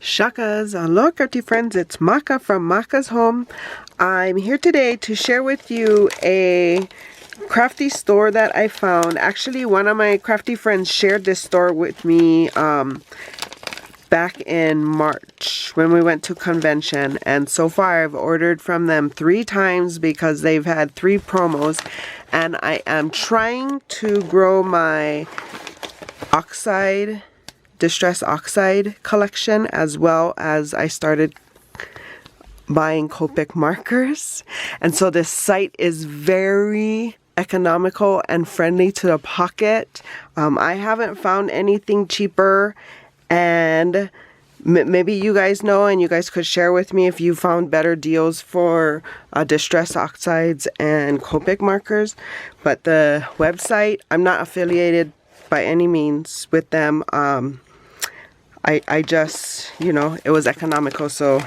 Shakas, aloha crafty friends, it's Maka from Makaz Home. I'm here today to share with you a crafty store that I found. Actually, one of my crafty friends shared this store with me back in March when we went to convention, and so far I've ordered from them 3 times because they've had 3 promos, and I am trying to grow my distress oxide collection, as well as I started buying Copic markers. And so this site is very economical and friendly to the pocket. I haven't found anything cheaper, and maybe you guys know, and you guys could share with me if you found better deals for distress oxides and Copic markers. But the website, I'm not affiliated by any means with them. I just, you know, it was economical, so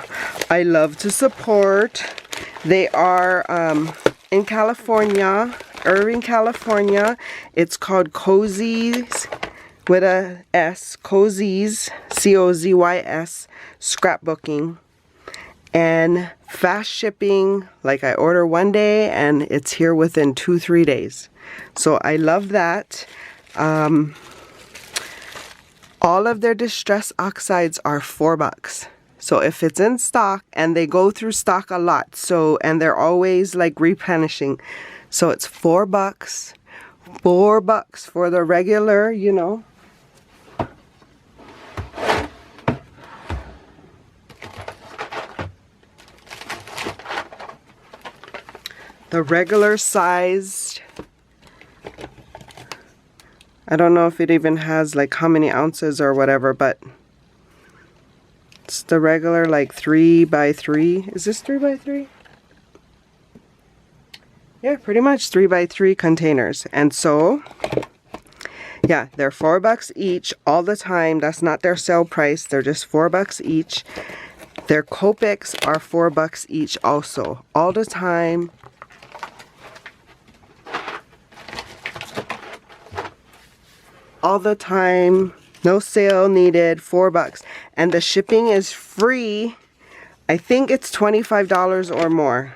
I love to support. They are in California, Irvine, California. It's called Cozys with a S, Cozys, C-O-Z-Y-S, Scrapbooking. And fast shipping, like I order one day and it's here within 2-3 days. So I love that. All of their distress oxides are $4. So if it's in stock, and they go through stock a lot, so, and they're always like replenishing. So it's $4. $4 for the regular, you know. The regular sized, I don't know if it even has like how many ounces or whatever, but it's the regular like 3x3. Is this 3x3? Yeah, pretty much 3x3 containers. And so, yeah, they're $4 each all the time. That's not their sale price. They're just $4 each. Their Copics are $4 each also, all the time. All the time, no sale needed, $4, and the shipping is free. I think it's $25 or more.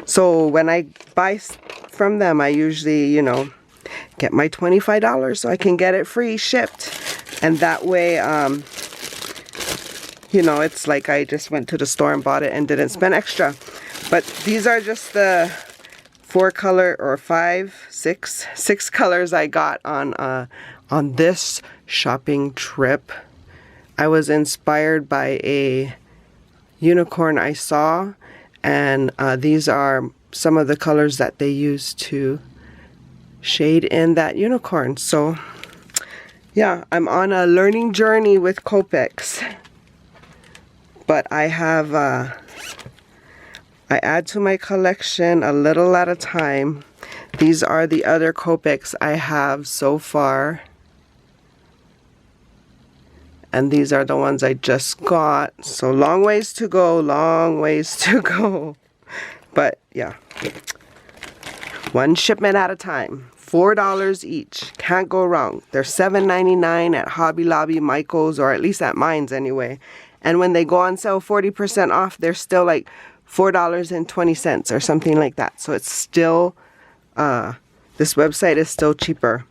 So when I buy from them, I usually, you know, get my $25 so I can get it free shipped, and that way, you know, it's like I just went to the store and bought it and didn't spend extra. But these are just the 4 color or 6 colors I got on this shopping trip. I was inspired by a unicorn I saw, and these are some of the colors that they use to shade in that unicorn. So yeah, I'm on a learning journey with Copics, but I have I add to my collection a little at a time. These are the other Copics I have so far. And these are the ones I just got. So long ways to go, long ways to go. But yeah, one shipment at a time. $4 each. Can't go wrong. They're $7.99 at Hobby Lobby, Michael's, or at least at mine's anyway. And when they go on sale 40% off, they're still like $4.20 or something like that. So it's still, this website is still cheaper.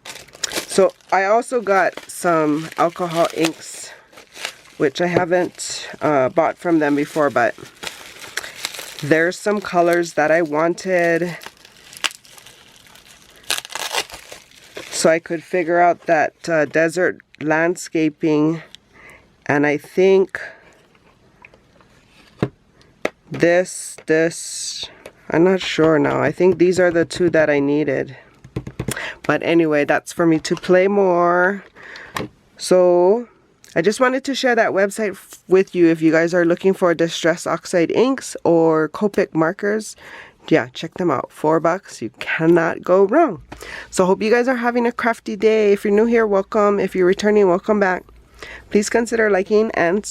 So I also got some alcohol inks, which I haven't bought from them before, but there's some colors that I wanted, so I could figure out that desert landscaping. And I think this, I'm not sure now. I think these are the 2 that I needed. But anyway, that's for me to play more. So I just wanted to share that website with you. If you guys are looking for distress oxide inks or Copic markers, yeah, check them out. $4, you cannot go wrong. So hope you guys are having a crafty day. If you're new here, welcome. If you're returning, welcome back. Please consider liking and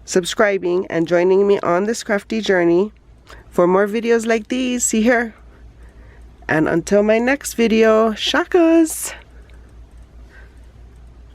subscribing and joining me on this crafty journey for more videos like these. See here. And until my next video, shakas!